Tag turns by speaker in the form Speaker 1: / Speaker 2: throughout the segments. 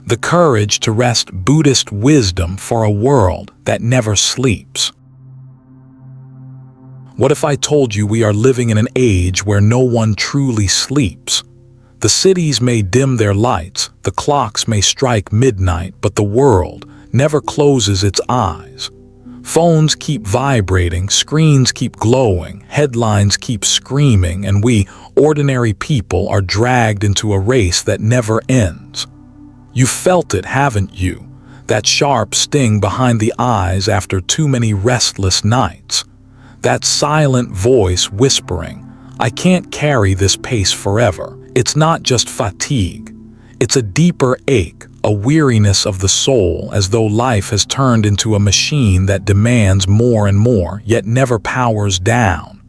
Speaker 1: The courage to wrest Buddhist wisdom for a world that never sleeps. What if I told you we are living in an age where no one truly sleeps? The cities may dim their lights, the clocks may strike midnight, but the world never closes its eyes. Phones keep vibrating, screens keep glowing, headlines keep screaming, and we, ordinary people, are dragged into a race that never ends. You've felt it, haven't you? That sharp sting behind the eyes after too many restless nights. That silent voice whispering, "I can't carry this pace forever." It's not just fatigue. It's a deeper ache, a weariness of the soul, as though life has turned into a machine that demands more and more, yet never powers down.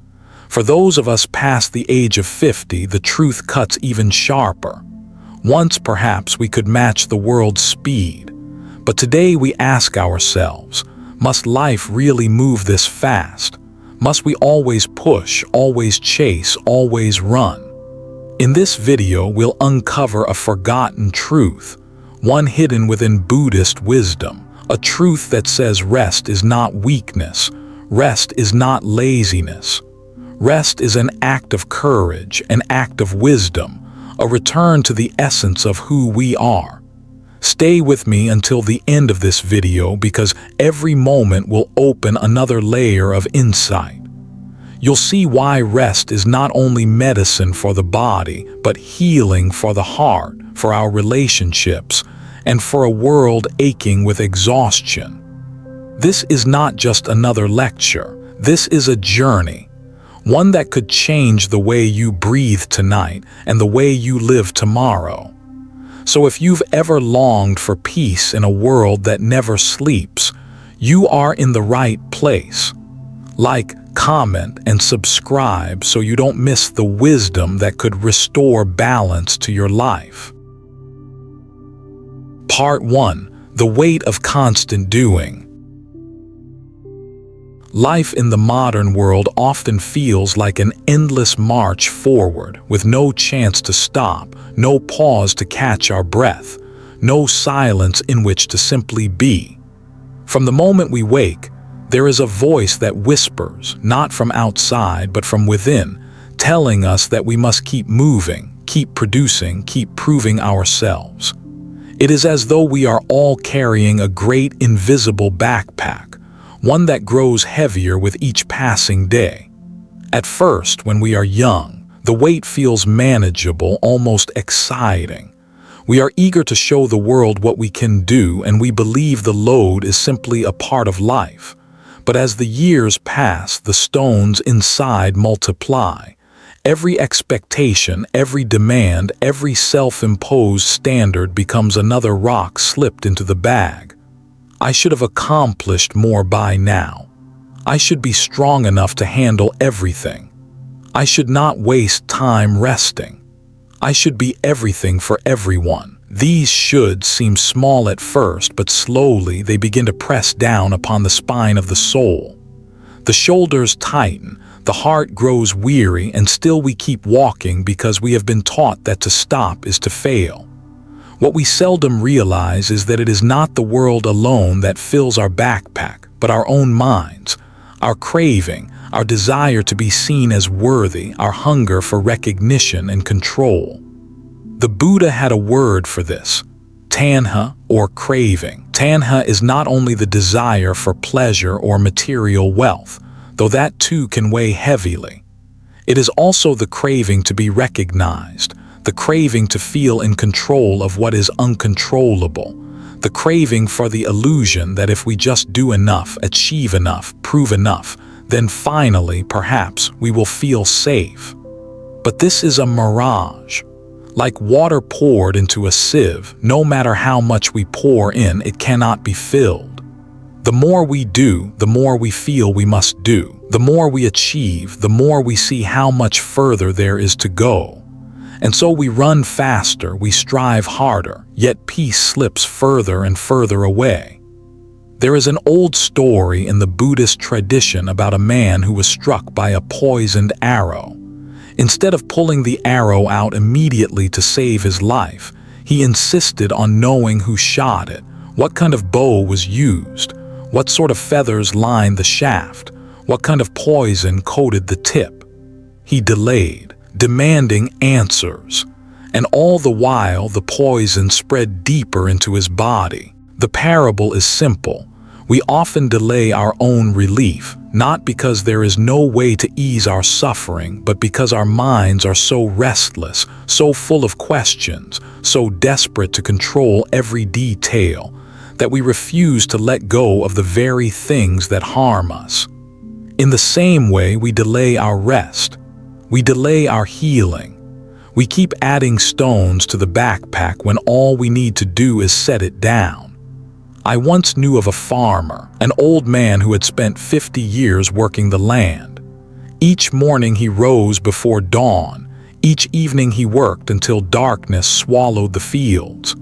Speaker 1: For those of us past the age of 50, the truth cuts even sharper. Once perhaps we could match the world's speed, but today we ask ourselves, must life really move this fast? Must we always push, always chase, always run? In this video, we'll uncover a forgotten truth, one hidden within Buddhist wisdom, a truth that says rest is not weakness, rest is not laziness. Rest is an act of courage, an act of wisdom, a return to the essence of who we are. Stay with me until the end of this video, because every moment will open another layer of insight. You'll see why rest is not only medicine for the body, but healing for the heart, for our relationships, and for a world aching with exhaustion. This is not just another lecture. This is a journey, one that could change the way you breathe tonight and the way you live tomorrow. So if you've ever longed for peace in a world that never sleeps, you are in the right place. Like, comment, and subscribe so you don't miss the wisdom that could restore balance to your life. Part 1. The weight of constant doing. Life in the modern world often feels like an endless march forward, with no chance to stop, no pause to catch our breath, no silence in which to simply be. From the moment we wake, there is a voice that whispers, not from outside but from within, telling us that we must keep moving, keep producing, keep proving ourselves. It is as though we are all carrying a great invisible backpack, one that grows heavier with each passing day. At first, when we are young, the weight feels manageable, almost exciting. We are eager to show the world what we can do, and we believe the load is simply a part of life. But as the years pass, the stones inside multiply. Every expectation, every demand, every self-imposed standard becomes another rock slipped into the bag. I should have accomplished more by now. I should be strong enough to handle everything. I should not waste time resting. I should be everything for everyone. These shoulds seem small at first, but slowly they begin to press down upon the spine of the soul. The shoulders tighten, the heart grows weary, and still we keep walking because we have been taught that to stop is to fail. What we seldom realize is that it is not the world alone that fills our backpack, but our own minds, our craving, our desire to be seen as worthy, our hunger for recognition and control. The Buddha had a word for this, tanha, or craving. Tanha is not only the desire for pleasure or material wealth, though that too can weigh heavily. It is also the craving to be recognized, the craving to feel in control of what is uncontrollable, the craving for the illusion that if we just do enough, achieve enough, prove enough, then finally, perhaps, we will feel safe. But this is a mirage. Like water poured into a sieve, no matter how much we pour in, it cannot be filled. The more we do, the more we feel we must do. The more we achieve, the more we see how much further there is to go. And so we run faster, we strive harder, yet peace slips further and further away. There is an old story in the Buddhist tradition about a man who was struck by a poisoned arrow. Instead of pulling the arrow out immediately to save his life, He insisted on knowing who shot it, what kind of bow was used, what sort of feathers lined the shaft, what kind of poison coated the tip. He delayed, demanding answers, and all the while the poison spread deeper into his body. The parable is simple. We often delay our own relief, not because there is no way to ease our suffering, but because our minds are so restless, so full of questions, so desperate to control every detail, that we refuse to let go of the very things that harm us. In the same way, we delay our rest. We delay our healing. We keep adding stones to the backpack when all we need to do is set it down. I once knew of a farmer, an old man who had spent 50 years working the land. Each morning he rose before dawn. Each evening he worked until darkness swallowed the fields.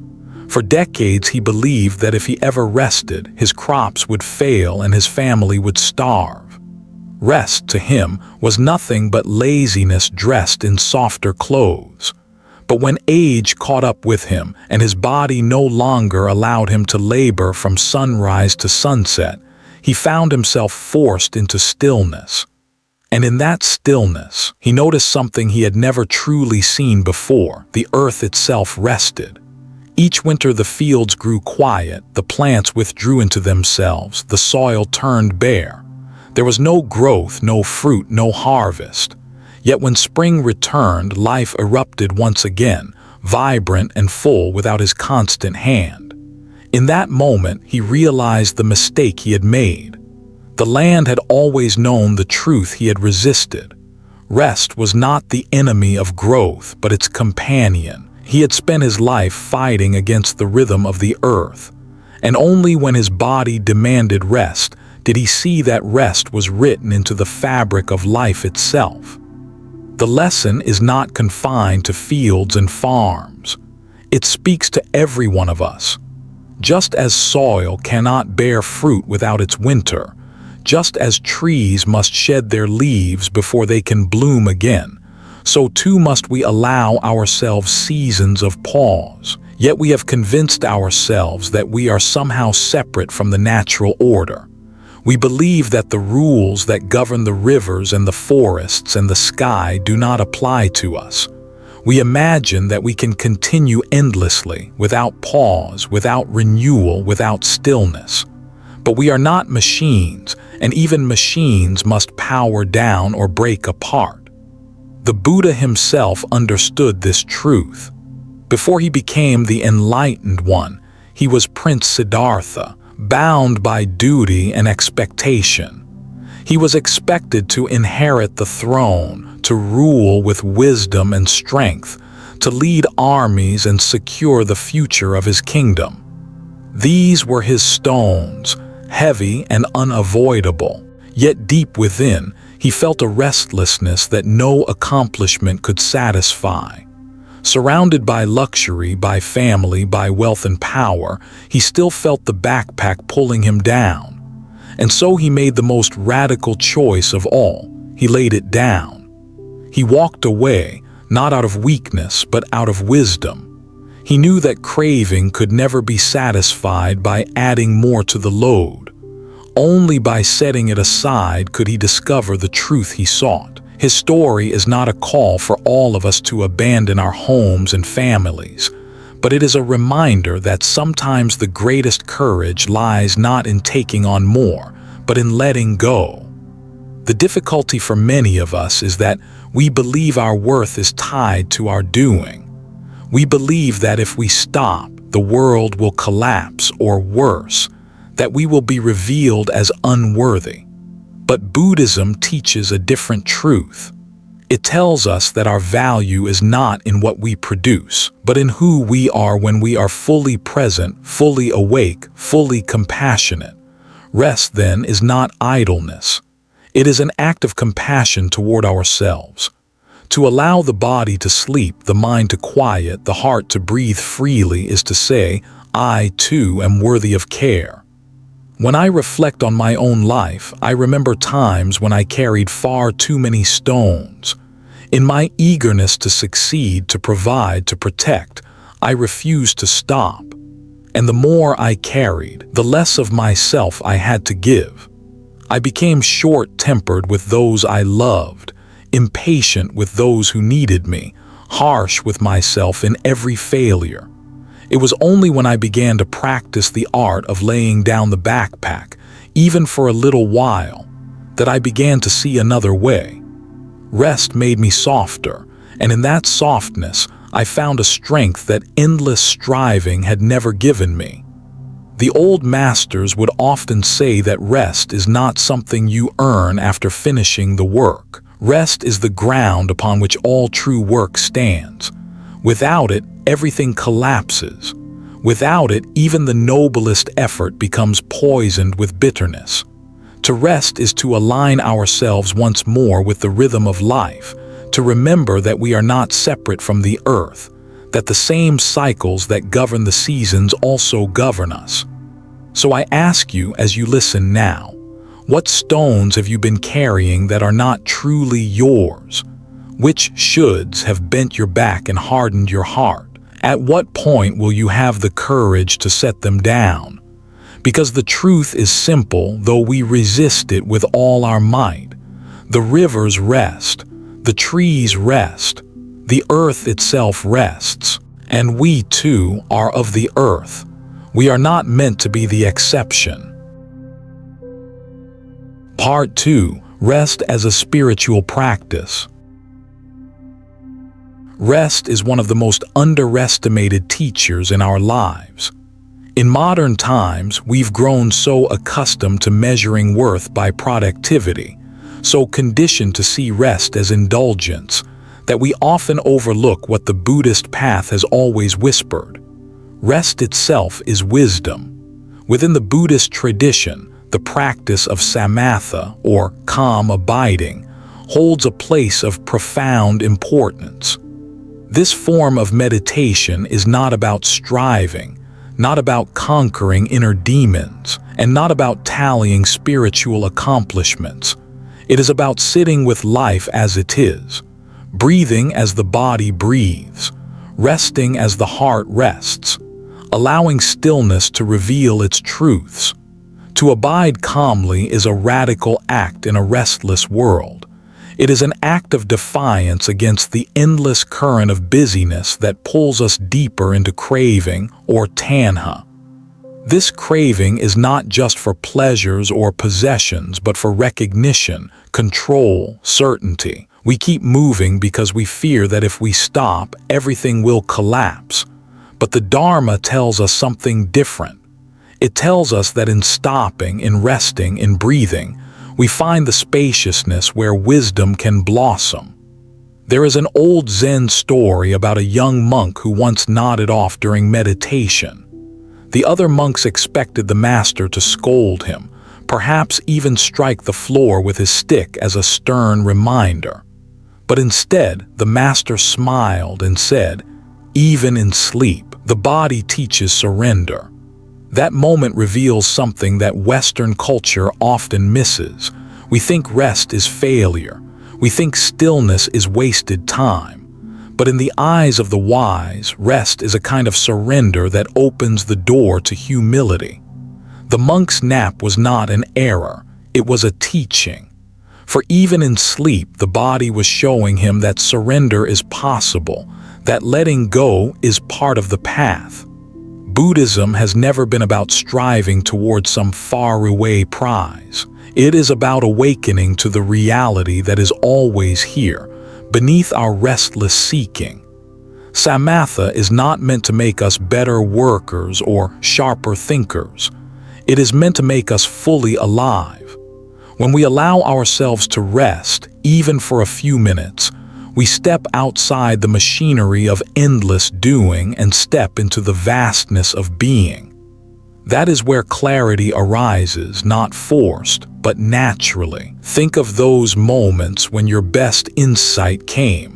Speaker 1: For decades he believed that if he ever rested, his crops would fail and his family would starve. Rest to him was nothing but laziness dressed in softer clothes. But when age caught up with him and his body no longer allowed him to labor from sunrise to sunset, he found himself forced into stillness. And in that stillness, he noticed something he had never truly seen before. The earth itself rested. Each winter the fields grew quiet, the plants withdrew into themselves, the soil turned bare. There was no growth, no fruit, no harvest. Yet when spring returned, life erupted once again, vibrant and full without his constant hand. In that moment, he realized the mistake he had made. The land had always known the truth he had resisted. Rest was not the enemy of growth, but its companion. He had spent his life fighting against the rhythm of the earth, and only when his body demanded rest did he see that rest was written into the fabric of life itself. The lesson is not confined to fields and farms. It speaks to every one of us. Just as soil cannot bear fruit without its winter, just as trees must shed their leaves before they can bloom again, so too must we allow ourselves seasons of pause. Yet we have convinced ourselves that we are somehow separate from the natural order. We believe that the rules that govern the rivers and the forests and the sky do not apply to us. We imagine that we can continue endlessly, without pause, without renewal, without stillness. But we are not machines, and even machines must power down or break apart. The Buddha himself understood this truth. Before he became the enlightened one, he was Prince Siddhartha, bound by duty and expectation. He was expected to inherit the throne, to rule with wisdom and strength, to lead armies and secure the future of his kingdom. These were his stones, heavy and unavoidable. Yet deep within, he felt a restlessness that no accomplishment could satisfy. Surrounded by luxury, by family, by wealth and power, he still felt the backpack pulling him down. And so he made the most radical choice of all. He laid it down. He walked away, not out of weakness, but out of wisdom. He knew that craving could never be satisfied by adding more to the load. Only by setting it aside could he discover the truth he sought. His story is not a call for all of us to abandon our homes and families, but it is a reminder that sometimes the greatest courage lies not in taking on more, but in letting go. The difficulty for many of us is that we believe our worth is tied to our doing. We believe that if we stop, the world will collapse, or worse, that we will be revealed as unworthy. But Buddhism teaches a different truth. It tells us that our value is not in what we produce, but in who we are when we are fully present, fully awake, fully compassionate. Rest, then, is not idleness. It is an act of compassion toward ourselves. To allow the body to sleep, the mind to quiet, the heart to breathe freely is to say, I, too, am worthy of care. When I reflect on my own life, I remember times when I carried far too many stones. In my eagerness to succeed, to provide, to protect, I refused to stop. And the more I carried, the less of myself I had to give. I became short-tempered with those I loved, impatient with those who needed me, harsh with myself in every failure. It was only when I began to practice the art of laying down the backpack, even for a little while, that I began to see another way. Rest made me softer, and in that softness, I found a strength that endless striving had never given me. The old masters would often say that rest is not something you earn after finishing the work. Rest is the ground upon which all true work stands. Without it, everything collapses. Without it, even the noblest effort becomes poisoned with bitterness. To rest is to align ourselves once more with the rhythm of life, to remember that we are not separate from the earth, that the same cycles that govern the seasons also govern us. So I ask you as you listen now, what stones have you been carrying that are not truly yours? Which shoulds have bent your back and hardened your heart? At what point will you have the courage to set them down? Because the truth is simple, though we resist it with all our might. The rivers rest, the trees rest, the earth itself rests, and we too are of the earth. We are not meant to be the exception. Part 2. Rest as a spiritual practice. Rest is one of the most underestimated teachers in our lives. In modern times, we've grown so accustomed to measuring worth by productivity, so conditioned to see rest as indulgence, that we often overlook what the Buddhist path has always whispered. Rest itself is wisdom. Within the Buddhist tradition, the practice of samatha, or calm abiding, holds a place of profound importance. This form of meditation is not about striving, not about conquering inner demons, and not about tallying spiritual accomplishments. It is about sitting with life as it is, breathing as the body breathes, resting as the heart rests, allowing stillness to reveal its truths. To abide calmly is a radical act in a restless world. It is an act of defiance against the endless current of busyness that pulls us deeper into craving or tanha. This craving is not just for pleasures or possessions, but for recognition, control, certainty. We keep moving because we fear that if we stop, everything will collapse. But the Dharma tells us something different. It tells us that in stopping, in resting, in breathing, we find the spaciousness where wisdom can blossom. There is an old Zen story about a young monk who once nodded off during meditation. The other monks expected the master to scold him, perhaps even strike the floor with his stick as a stern reminder. But instead, the master smiled and said, "Even in sleep, the body teaches surrender." That moment reveals something that Western culture often misses. We think rest is failure. We think stillness is wasted time. But in the eyes of the wise, rest is a kind of surrender that opens the door to humility. The monk's nap was not an error, it was a teaching. For even in sleep, the body was showing him that surrender is possible, that letting go is part of the path. Buddhism has never been about striving towards some faraway prize. It is about awakening to the reality that is always here, beneath our restless seeking. Samatha is not meant to make us better workers or sharper thinkers. It is meant to make us fully alive. When we allow ourselves to rest, even for a few minutes, we step outside the machinery of endless doing and step into the vastness of being. That is where clarity arises, not forced, but naturally. Think of those moments when your best insight came.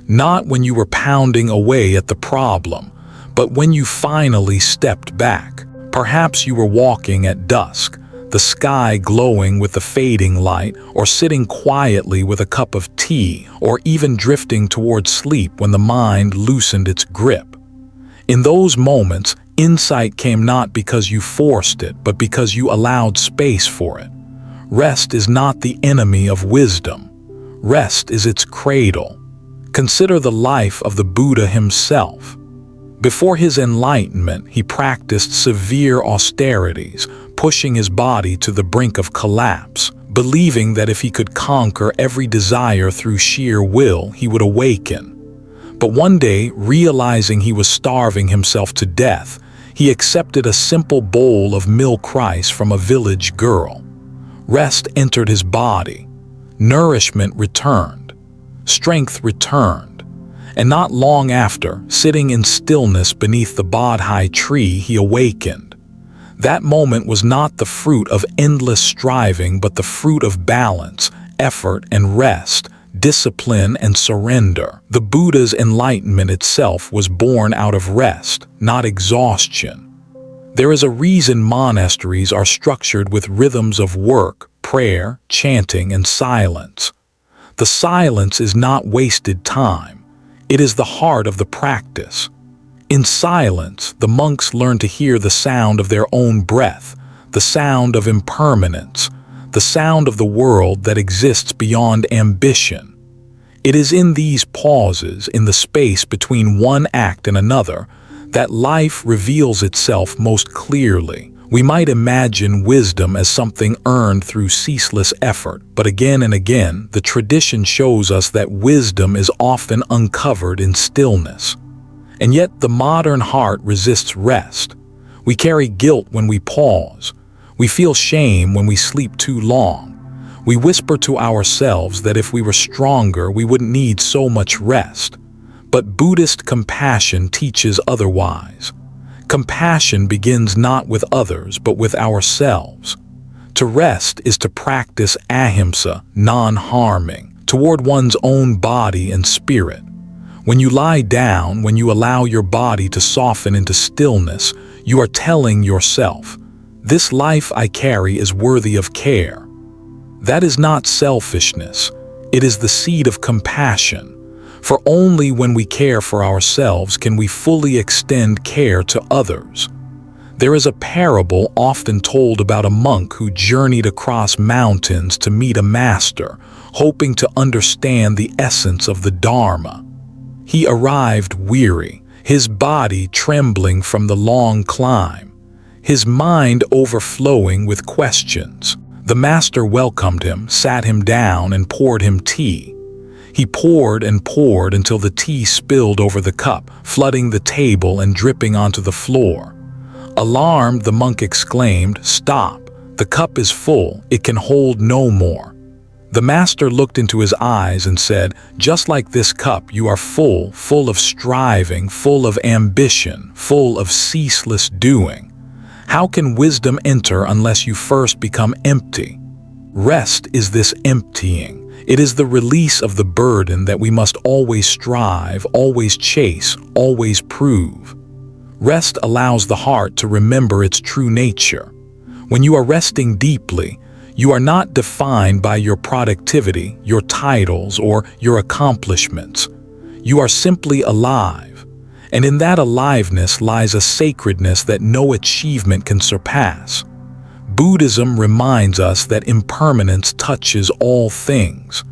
Speaker 1: Not when you were pounding away at the problem, but when you finally stepped back. Perhaps you were walking at dusk, the sky glowing with the fading light, or sitting quietly with a cup of tea, or even drifting toward sleep when the mind loosened its grip. In those moments, insight came not because you forced it, but because you allowed space for it. Rest is not the enemy of wisdom. Rest is its cradle. Consider the life of the Buddha himself. Before his enlightenment, he practiced severe austerities, pushing his body to the brink of collapse, believing that if he could conquer every desire through sheer will, he would awaken. But one day, realizing he was starving himself to death, he accepted a simple bowl of milk rice from a village girl. Rest entered his body. Nourishment returned. Strength returned. And not long after, sitting in stillness beneath the Bodhi tree, he awakened. That moment was not the fruit of endless striving, but the fruit of balance, effort and rest, discipline and surrender. The Buddha's enlightenment itself was born out of rest, not exhaustion. There is a reason monasteries are structured with rhythms of work, prayer, chanting, and silence. The silence is not wasted time. It is the heart of the practice. In silence, the monks learn to hear the sound of their own breath, the sound of impermanence, the sound of the world that exists beyond ambition. It is in these pauses, in the space between one act and another, that life reveals itself most clearly. We might imagine wisdom as something earned through ceaseless effort, but again and again, the tradition shows us that wisdom is often uncovered in stillness. And yet the modern heart resists rest. We carry guilt when we pause. We feel shame when we sleep too long. We whisper to ourselves that if we were stronger, we wouldn't need so much rest. But Buddhist compassion teaches otherwise. Compassion begins not with others, but with ourselves. To rest is to practice ahimsa, non-harming, toward one's own body and spirit. When you lie down, when you allow your body to soften into stillness, you are telling yourself, "This life I carry is worthy of care." That is not selfishness. It is the seed of compassion. For only when we care for ourselves can we fully extend care to others. There is a parable often told about a monk who journeyed across mountains to meet a master, hoping to understand the essence of the Dharma. He arrived weary, his body trembling from the long climb, his mind overflowing with questions. The master welcomed him, sat him down, and poured him tea. He poured and poured until the tea spilled over the cup, flooding the table and dripping onto the floor. Alarmed, the monk exclaimed, "Stop! The cup is full. It can hold no more." The master looked into his eyes and said, "Just like this cup, you are full, full of striving, full of ambition, full of ceaseless doing. How can wisdom enter unless you first become empty?" Rest is this emptying. It is the release of the burden that we must always strive, always chase, always prove. Rest allows the heart to remember its true nature. When you are resting deeply, you are not defined by your productivity, your titles, or your accomplishments. You are simply alive. And in that aliveness lies a sacredness that no achievement can surpass. Buddhism reminds us that impermanence touches all things.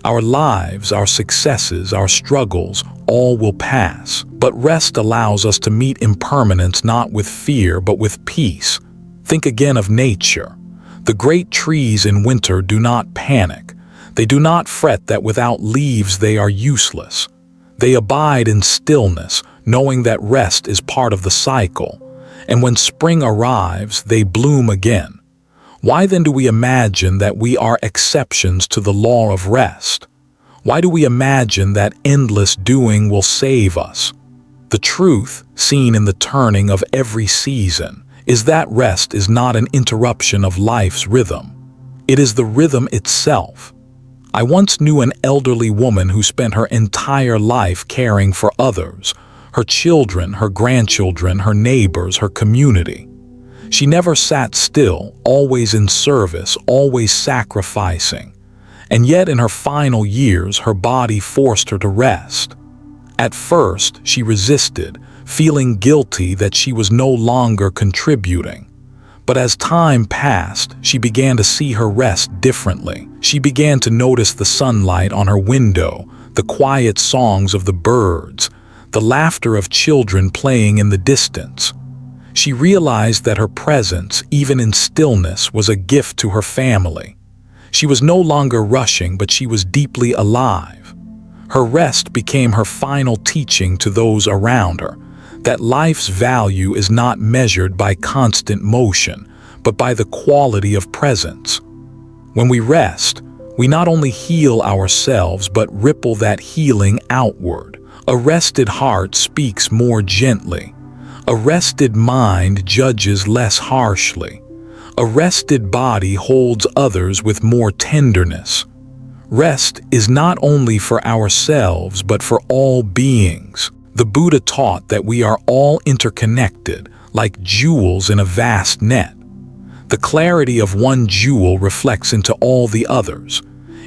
Speaker 1: Our lives, our successes, our struggles, all will pass. But rest allows us to meet impermanence not with fear, but with peace. Think again of nature. The great trees in winter do not panic. They do not fret that without leaves they are useless. They abide in stillness, knowing that rest is part of the cycle. And when spring arrives, they bloom again. Why then do we imagine that we are exceptions to the law of rest? Why do we imagine that endless doing will save us? The truth, seen in the turning of every season, is that rest is not an interruption of life's rhythm. It is the rhythm itself. I once knew an elderly woman who spent her entire life caring for others, her children, her grandchildren, her neighbors, her community. She never sat still, always in service, always sacrificing. And yet in her final years, her body forced her to rest. At first, she resisted, feeling guilty that she was no longer contributing. But as time passed, she began to see her rest differently. She began to notice the sunlight on her window, the quiet songs of the birds, the laughter of children playing in the distance. She realized that her presence, even in stillness, was a gift to her family. She was no longer rushing, but she was deeply alive. Her rest became her final teaching to those around her, that life's value is not measured by constant motion, but by the quality of presence. When we rest, we not only heal ourselves, but ripple that healing outward. A rested heart speaks more gently. A rested mind judges less harshly. A rested body holds others with more tenderness. Rest is not only for ourselves, but for all beings. The Buddha taught that we are all interconnected, like jewels in a vast net. The clarity of one jewel reflects into all the others.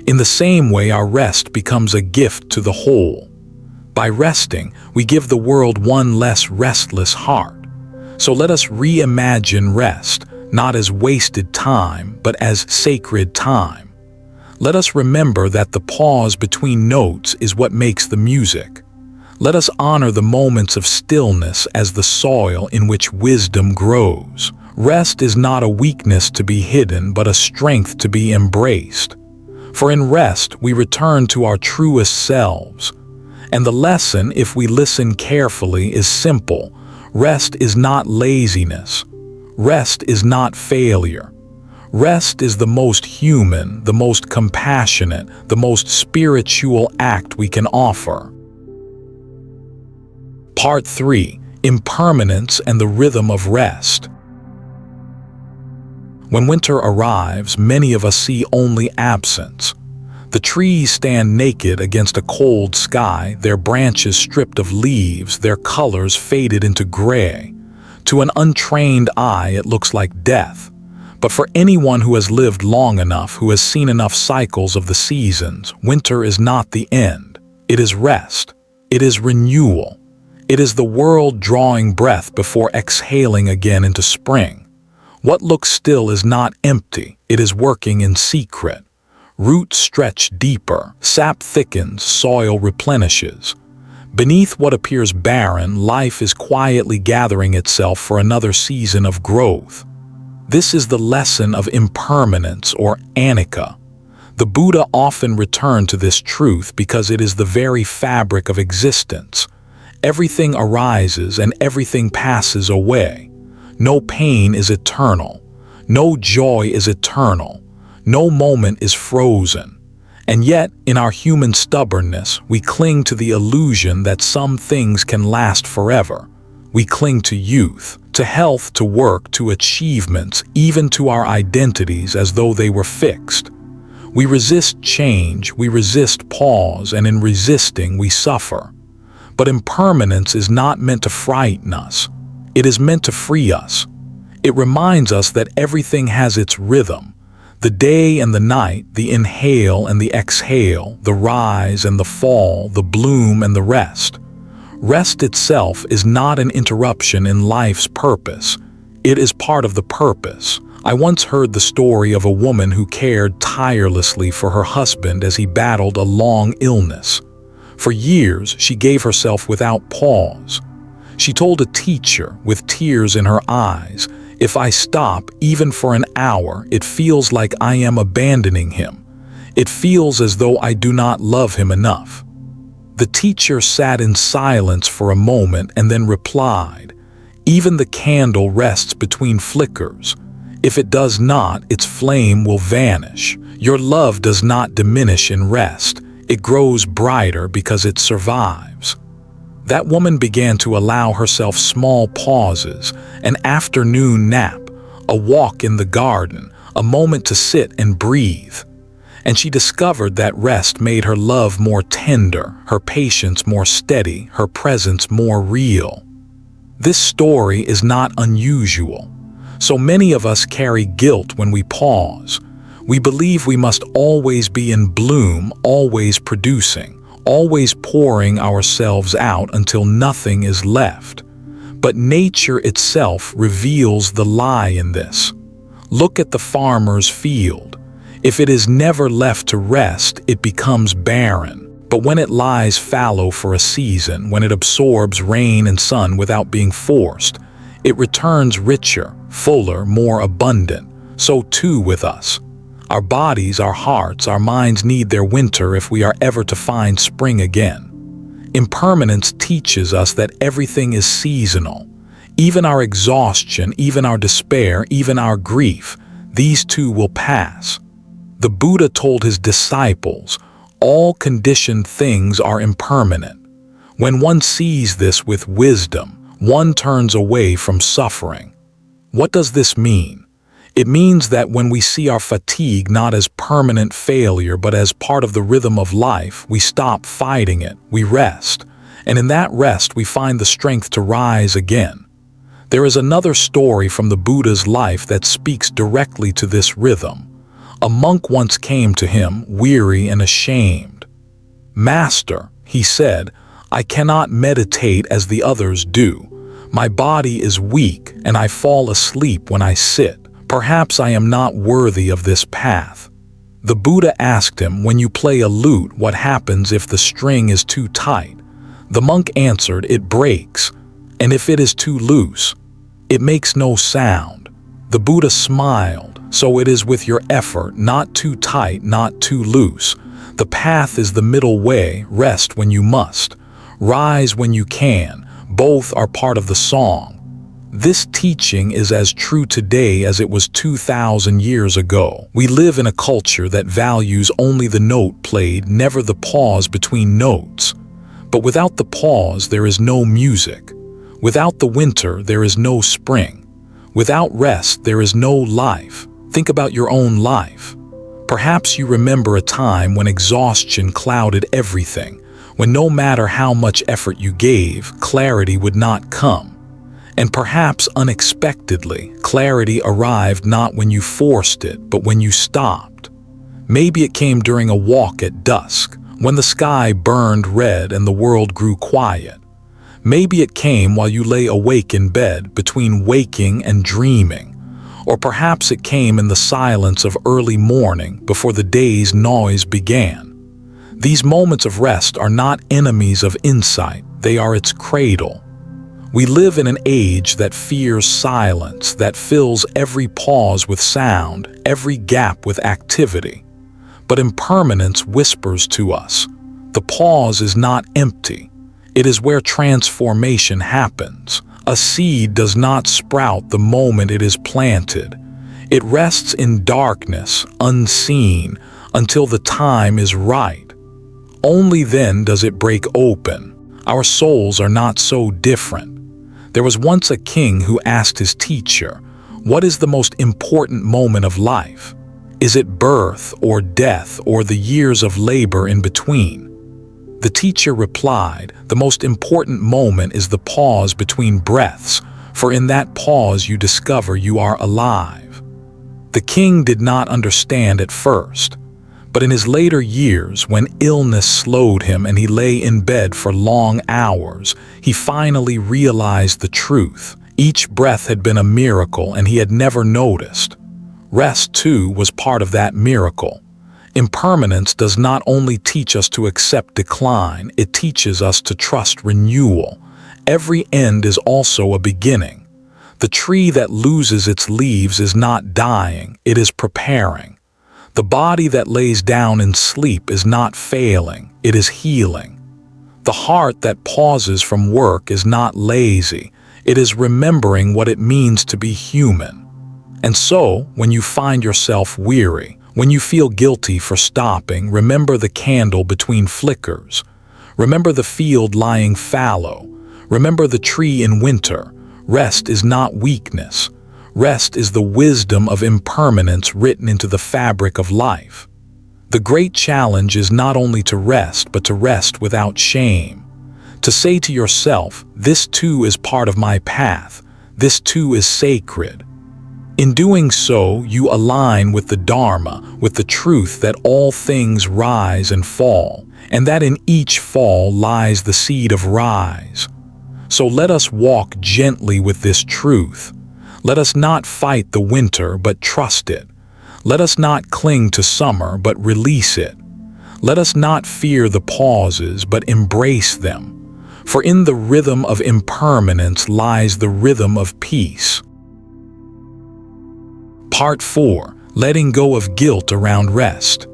Speaker 1: In the same way, our rest becomes a gift to the whole. By resting, we give the world one less restless heart. So let us reimagine rest, not as wasted time, but as sacred time. Let us remember that the pause between notes is what makes the music. Let us honor the moments of stillness as the soil in which wisdom grows. Rest is not a weakness to be hidden, but a strength to be embraced. For in rest, we return to our truest selves. And the lesson, if we listen carefully, is simple. Rest is not laziness. Rest is not failure. Rest is the most human, the most compassionate, the most spiritual act we can offer. Part 3. Impermanence and the rhythm of rest. When winter arrives, many of us see only absence. The trees stand naked against a cold sky, their branches stripped of leaves, their colors faded into gray. To an untrained eye, it looks like death. But for anyone who has lived long enough, who has seen enough cycles of the seasons, winter is not the end. It is rest. It is renewal. It is the world drawing breath before exhaling again into spring. What looks still is not empty. It is working in secret. Roots stretch deeper, sap thickens, soil replenishes. Beneath what appears barren, life is quietly gathering itself for another season of growth. This is the lesson of impermanence, or anicca. The Buddha often returned to this truth because it is the very fabric of existence. Everything arises and everything passes away. No pain is eternal. No joy is eternal. No moment is frozen. And yet, in our human stubbornness, we cling to the illusion that some things can last forever. We cling to youth, to health, to work, to achievements, even to our identities as though they were fixed. We resist change, we resist pause, and in resisting we suffer. But impermanence is not meant to frighten us. It is meant to free us. It reminds us that everything has its rhythm. The day and the night, the inhale and the exhale, the rise and the fall, the bloom and the rest. Rest itself is not an interruption in life's purpose. It is part of the purpose. I once heard the story of a woman who cared tirelessly for her husband as he battled a long illness. For years, she gave herself without pause. She told a teacher, with tears in her eyes, "If I stop, even for an hour, it feels like I am abandoning him. It feels as though I do not love him enough." The teacher sat in silence for a moment and then replied, "Even the candle rests between flickers. If it does not, its flame will vanish. Your love does not diminish in rest. It grows brighter because it survives." That woman began to allow herself small pauses, an afternoon nap, a walk in the garden, a moment to sit and breathe. And she discovered that rest made her love more tender, her patience more steady, her presence more real. This story is not unusual. So many of us carry guilt when we pause. We believe we must always be in bloom, always producing, always pouring ourselves out until nothing is left. But nature itself reveals the lie in this. Look at the farmer's field. If it is never left to rest, it becomes barren. But when it lies fallow for a season, when it absorbs rain and sun without being forced, it returns richer, fuller, more abundant. So too with us. Our bodies, our hearts, our minds need their winter if we are ever to find spring again. Impermanence teaches us that everything is seasonal. Even our exhaustion, even our despair, even our grief, these too will pass. The Buddha told his disciples, all conditioned things are impermanent. When one sees this with wisdom, one turns away from suffering. What does this mean? It means that when we see our fatigue not as permanent failure but as part of the rhythm of life, we stop fighting it, we rest. And in that rest we find the strength to rise again. There is another story from the Buddha's life that speaks directly to this rhythm. A monk once came to him, weary and ashamed. "Master," he said, "I cannot meditate as the others do. My body is weak and I fall asleep when I sit. Perhaps I am not worthy of this path." The Buddha asked him, "When you play a lute, what happens if the string is too tight?" The monk answered, "It breaks. And if it is too loose, it makes no sound." The Buddha smiled. "So it is with your effort, not too tight, not too loose. The path is the middle way, rest when you must, rise when you can, both are part of the song." This teaching is as true today as it was 2,000 years ago. We live in a culture that values only the note played, never the pause between notes. But without the pause, there is no music. Without the winter, there is no spring. Without rest, there is no life. Think about your own life. Perhaps you remember a time when exhaustion clouded everything, when no matter how much effort you gave, clarity would not come. And perhaps unexpectedly, clarity arrived not when you forced it, but when you stopped. Maybe it came during a walk at dusk, when the sky burned red and the world grew quiet. Maybe it came while you lay awake in bed, between waking and dreaming. Or perhaps it came in the silence of early morning, before the day's noise began. These moments of rest are not enemies of insight, they are its cradle. We live in an age that fears silence, that fills every pause with sound, every gap with activity. But impermanence whispers to us, the pause is not empty. It is where transformation happens. A seed does not sprout the moment it is planted. It rests in darkness, unseen, until the time is right. Only then does it break open. Our souls are not so different. There was once a king who asked his teacher, "What is the most important moment of life? Is it birth or death or the years of labor in between?" The teacher replied, "The most important moment is the pause between breaths, for in that pause you discover you are alive." The king did not understand at first, but in his later years, when illness slowed him and he lay in bed for long hours, he finally realized the truth. Each breath had been a miracle and he had never noticed. Rest, too, was part of that miracle. Impermanence does not only teach us to accept decline, it teaches us to trust renewal. Every end is also a beginning. The tree that loses its leaves is not dying, it is preparing. The body that lays down in sleep is not failing, it is healing. The heart that pauses from work is not lazy, it is remembering what it means to be human. And so, when you find yourself weary, when you feel guilty for stopping, remember the candle between flickers. Remember the field lying fallow. Remember the tree in winter. Rest is not weakness. Rest is the wisdom of impermanence written into the fabric of life. The great challenge is not only to rest, but to rest without shame. To say to yourself, "This too is part of my path. This too is sacred." In doing so, you align with the Dharma, with the truth that all things rise and fall, and that in each fall lies the seed of rise. So let us walk gently with this truth. Let us not fight the winter, but trust it. Let us not cling to summer, but release it. Let us not fear the pauses, but embrace them. For in the rhythm of impermanence lies the rhythm of peace. Part 4. Letting go of guilt around rest.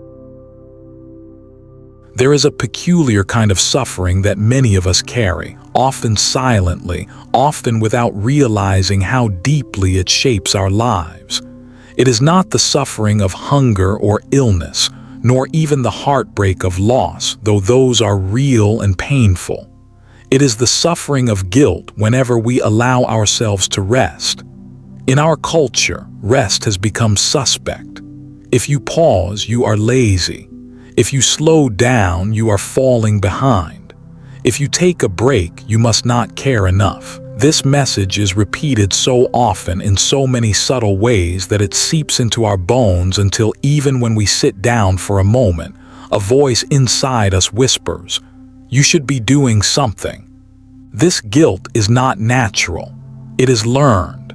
Speaker 1: There is a peculiar kind of suffering that many of us carry, often silently, often without realizing how deeply it shapes our lives. It is not the suffering of hunger or illness, nor even the heartbreak of loss, though those are real and painful. It is the suffering of guilt whenever we allow ourselves to rest. In our culture, rest has become suspect. If you pause, you are lazy. If you slow down, you are falling behind. If you take a break, you must not care enough. This message is repeated so often in so many subtle ways that it seeps into our bones until even when we sit down for a moment, a voice inside us whispers, "You should be doing something." This guilt is not natural. It is learned.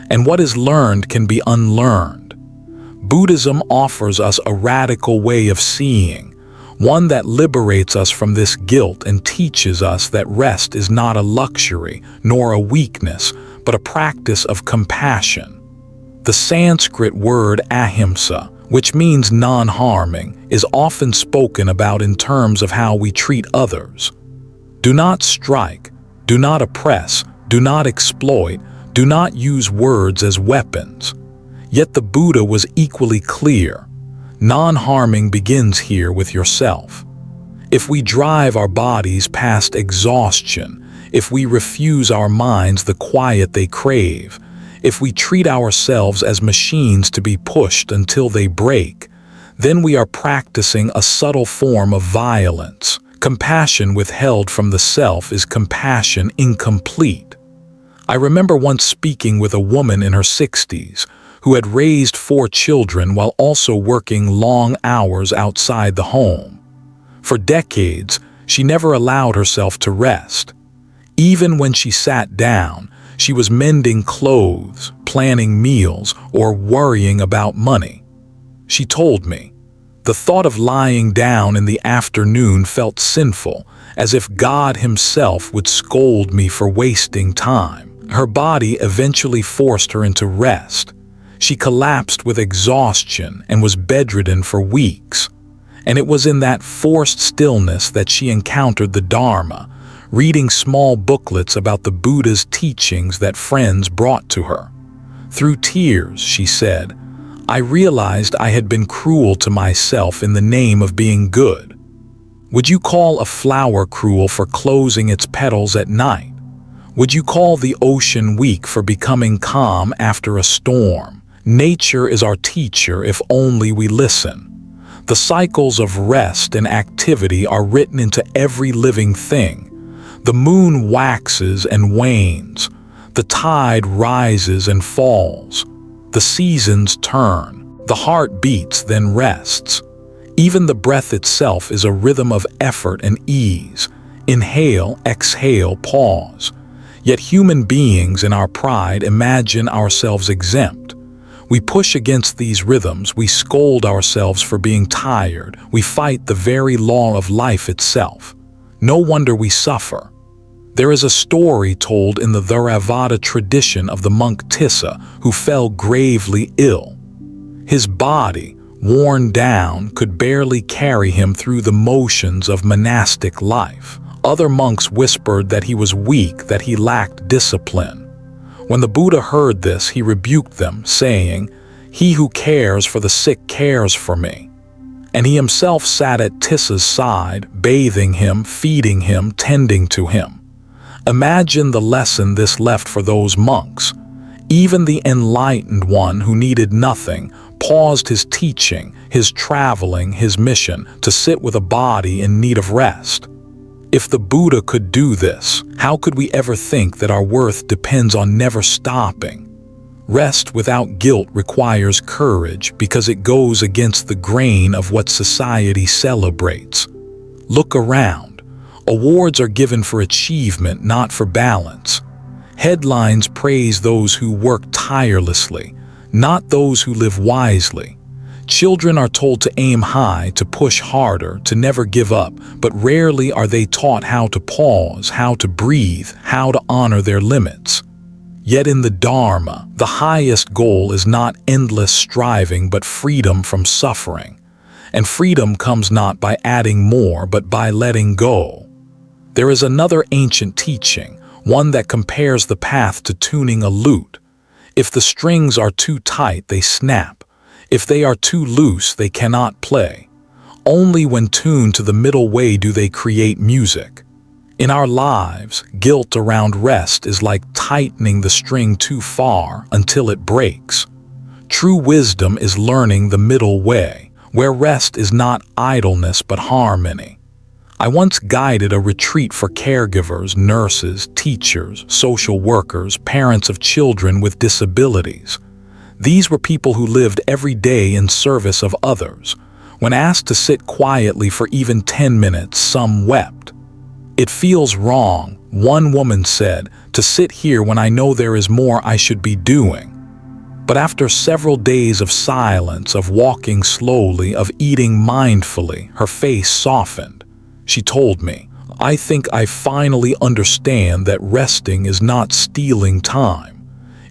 Speaker 1: And what is learned can be unlearned. Buddhism offers us a radical way of seeing, one that liberates us from this guilt and teaches us that rest is not a luxury nor a weakness, but a practice of compassion. The Sanskrit word ahimsa, which means non-harming, is often spoken about in terms of how we treat others. Do not strike, do not oppress, do not exploit, do not use words as weapons. Yet the Buddha was equally clear. Non-harming begins here with yourself. If we drive our bodies past exhaustion, if we refuse our minds the quiet they crave, if we treat ourselves as machines to be pushed until they break, then we are practicing a subtle form of violence. Compassion withheld from the self is compassion incomplete. I remember once speaking with a woman in her 60s who had raised 4 children while also working long hours outside the home. For decades, she never allowed herself to rest. Even when she sat down, she was mending clothes, planning meals, or worrying about money. She told me, "The thought of lying down in the afternoon felt sinful, as if God Himself would scold me for wasting time." Her body eventually forced her into rest. She collapsed with exhaustion and was bedridden for weeks. And it was in that forced stillness that she encountered the Dharma, reading small booklets about the Buddha's teachings that friends brought to her. Through tears, she said, "I realized I had been cruel to myself in the name of being good. Would you call a flower cruel for closing its petals at night? Would you call the ocean weak for becoming calm after a storm? Nature is our teacher if only we listen. The cycles of rest and activity are written into every living thing. The moon waxes and wanes. The tide rises and falls. The seasons turn. The heart beats, then rests. Even the breath itself is a rhythm of effort and ease. Inhale, exhale, pause. Yet human beings in our pride imagine ourselves exempt. We push against these rhythms, we scold ourselves for being tired, we fight the very law of life itself. No wonder we suffer. There is a story told in the Theravada tradition of the monk Tissa who fell gravely ill. His body, worn down, could barely carry him through the motions of monastic life. Other monks whispered that he was weak, that he lacked discipline. When the Buddha heard this, he rebuked them, saying, "He who cares for the sick cares for me." And he himself sat at Tissa's side, bathing him, feeding him, tending to him. Imagine the lesson this left for those monks. Even the enlightened one who needed nothing paused his teaching, his traveling, his mission to sit with a body in need of rest. If the Buddha could do this, how could we ever think that our worth depends on never stopping? Rest without guilt requires courage because it goes against the grain of what society celebrates. Look around. Awards are given for achievement, not for balance. Headlines praise those who work tirelessly, not those who live wisely. Children are told to aim high, to push harder, to never give up, but rarely are they taught how to pause, how to breathe, how to honor their limits. Yet in the Dharma, the highest goal is not endless striving, but freedom from suffering. And freedom comes not by adding more, but by letting go. There is another ancient teaching, one that compares the path to tuning a lute. If the strings are too tight, they snap. If they are too loose, they cannot play. Only when tuned to the middle way do they create music. In our lives, guilt around rest is like tightening the string too far until it breaks. True wisdom is learning the middle way, where rest is not idleness but harmony. I once guided a retreat for caregivers, nurses, teachers, social workers, parents of children with disabilities. These were people who lived every day in service of others. When asked to sit quietly for even 10 minutes, some wept. "It feels wrong," one woman said, "to sit here when I know there is more I should be doing." But after several days of silence, of walking slowly, of eating mindfully, her face softened. She told me, "I think I finally understand that resting is not stealing time.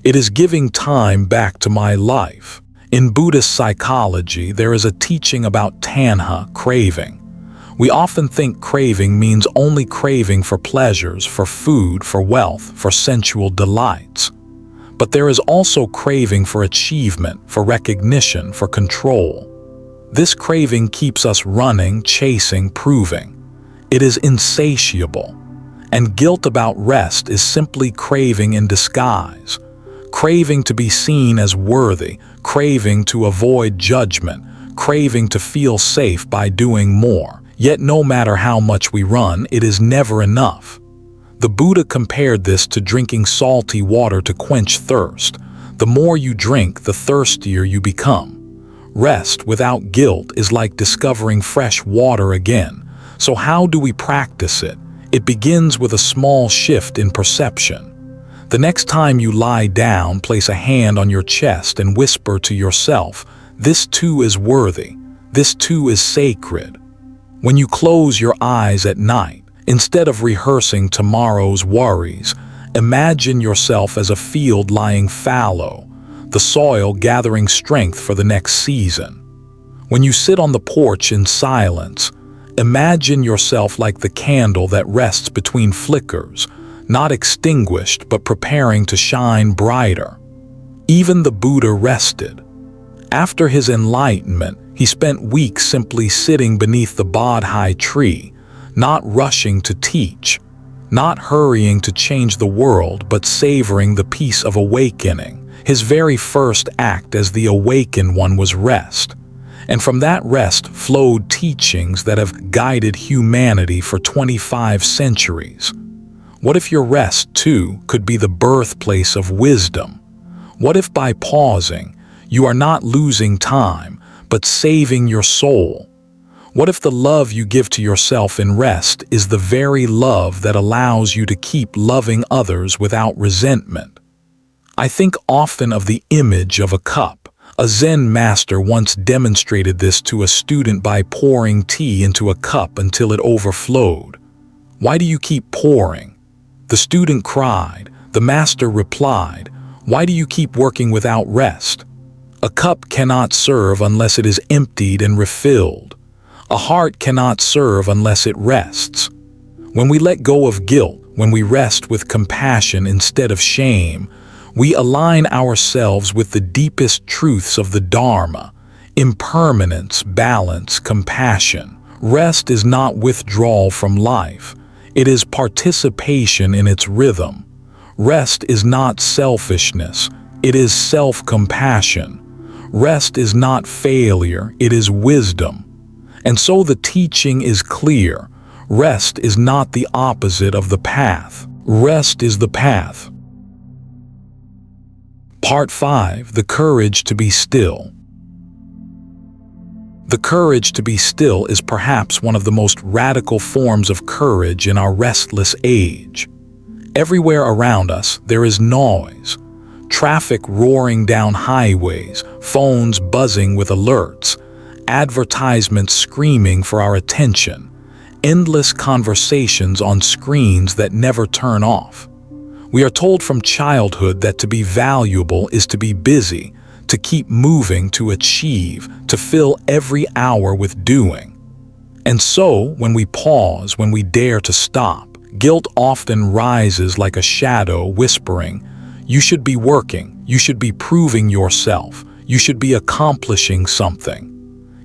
Speaker 1: It is giving time back to my life." In Buddhist psychology, there is a teaching about tanha, craving. We often think craving means only craving for pleasures, for food, for wealth, for sensual delights. But there is also craving for achievement, for recognition, for control. This craving keeps us running, chasing, proving. It is insatiable. And guilt about rest is simply craving in disguise. Craving to be seen as worthy, craving to avoid judgment, craving to feel safe by doing more. Yet no matter how much we run, it is never enough. The Buddha compared this to drinking salty water to quench thirst. The more you drink, the thirstier you become. Rest without guilt is like discovering fresh water again. So how do we practice it? It begins with a small shift in perception. The next time you lie down, place a hand on your chest and whisper to yourself, "This too is worthy. This too is sacred." When you close your eyes at night, instead of rehearsing tomorrow's worries, imagine yourself as a field lying fallow, the soil gathering strength for the next season. When you sit on the porch in silence, imagine yourself like the candle that rests between flickers, not extinguished but preparing to shine brighter. Even the Buddha rested. After his enlightenment, he spent weeks simply sitting beneath the Bodhi tree, not rushing to teach, not hurrying to change the world, but savoring the peace of awakening. His very first act as the awakened one was rest. And from that rest flowed teachings that have guided humanity for 25 centuries. What if your rest, too, could be the birthplace of wisdom? What if by pausing, you are not losing time, but saving your soul? What if the love you give to yourself in rest is the very love that allows you to keep loving others without resentment? I think often of the image of a cup. A Zen master once demonstrated this to a student by pouring tea into a cup until it overflowed. "Why do you keep pouring?" The student cried. The master replied, "Why do you keep working without rest? A cup cannot serve unless it is emptied and refilled. A heart cannot serve unless it rests." When we let go of guilt, when we rest with compassion instead of shame, we align ourselves with the deepest truths of the Dharma: impermanence, balance, compassion. Rest is not withdrawal from life. It is participation in its rhythm. Rest is not selfishness. It is self-compassion. Rest is not failure. It is wisdom. And so the teaching is clear. Rest is not the opposite of the path. Rest is the path. Part 5. The Courage to be Still. The courage to be still is perhaps one of the most radical forms of courage in our restless age. Everywhere around us, there is noise. Traffic roaring down highways, phones buzzing with alerts, advertisements screaming for our attention, endless conversations on screens that never turn off. We are told from childhood that to be valuable is to be busy, to keep moving, to achieve, to fill every hour with doing. And so, when we pause, when we dare to stop, guilt often rises like a shadow whispering, "You should be working, you should be proving yourself, you should be accomplishing something."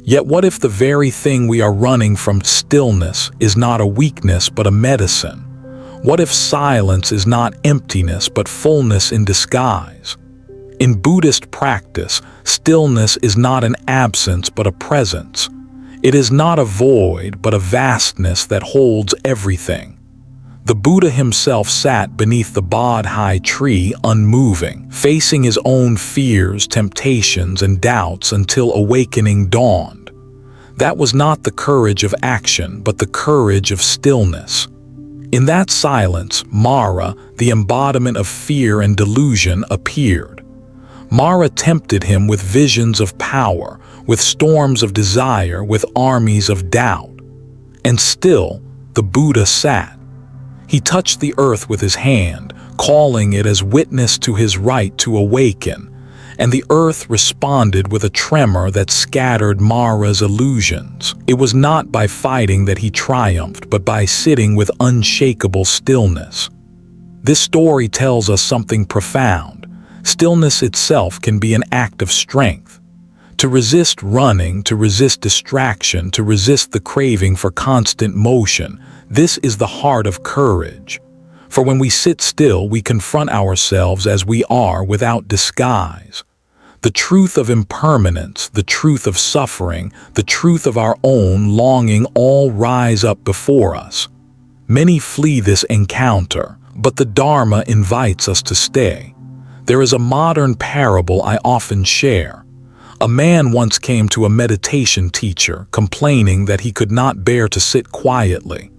Speaker 1: Yet what if the very thing we are running from, stillness, is not a weakness but a medicine? What if silence is not emptiness but fullness in disguise? In Buddhist practice, stillness is not an absence but a presence. It is not a void but a vastness that holds everything. The Buddha himself sat beneath the Bodhi tree unmoving, facing his own fears, temptations, and doubts until awakening dawned. That was not the courage of action but the courage of stillness. In that silence, Mara, the embodiment of fear and delusion, appeared. Mara tempted him with visions of power, with storms of desire, with armies of doubt. And still, the Buddha sat. He touched the earth with his hand, calling it as witness to his right to awaken, and the earth responded with a tremor that scattered Mara's illusions. It was not by fighting that he triumphed, but by sitting with unshakable stillness. This story tells us something profound. Stillness itself can be an act of strength. To resist running, to resist distraction, to resist the craving for constant motion, this is the heart of courage. For when we sit still, we confront ourselves as we are without disguise. The truth of impermanence, the truth of suffering, the truth of our own longing all rise up before us. Many flee this encounter, but the Dharma invites us to stay. There is a modern parable I often share. A man once came to a meditation teacher, complaining that he could not bear to sit quietly.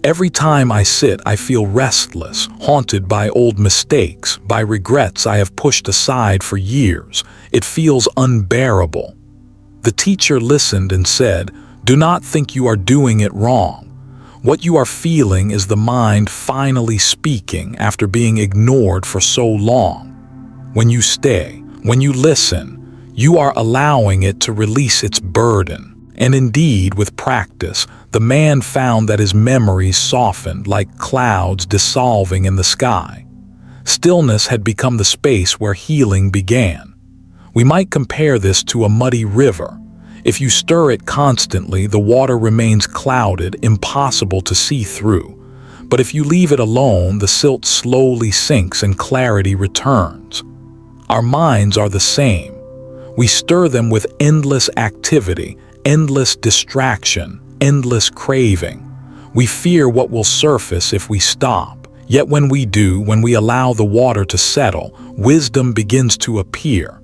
Speaker 1: "Every time I sit, I feel restless, haunted by old mistakes, by regrets I have pushed aside for years. It feels unbearable." The teacher listened and said, "Do not think you are doing it wrong. What you are feeling is the mind finally speaking after being ignored for so long. When you stay, when you listen, you are allowing it to release its burden." And indeed, with practice, the man found that his memories softened like clouds dissolving in the sky. Stillness had become the space where healing began. We might compare this to a muddy river. If you stir it constantly, the water remains clouded, impossible to see through. But if you leave it alone, the silt slowly sinks and clarity returns. Our minds are the same. We stir them with endless activity, endless distraction, endless craving. We fear what will surface if we stop. Yet when we do, when we allow the water to settle, wisdom begins to appear.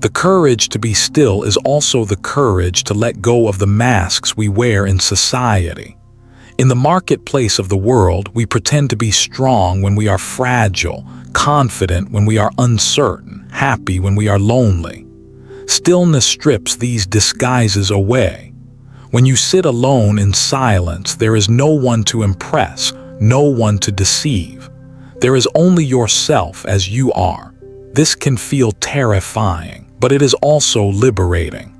Speaker 1: The courage to be still is also the courage to let go of the masks we wear in society. In the marketplace of the world, we pretend to be strong when we are fragile, confident when we are uncertain, happy when we are lonely. Stillness strips these disguises away. When you sit alone in silence, there is no one to impress, no one to deceive. There is only yourself as you are. This can feel terrifying, but it is also liberating.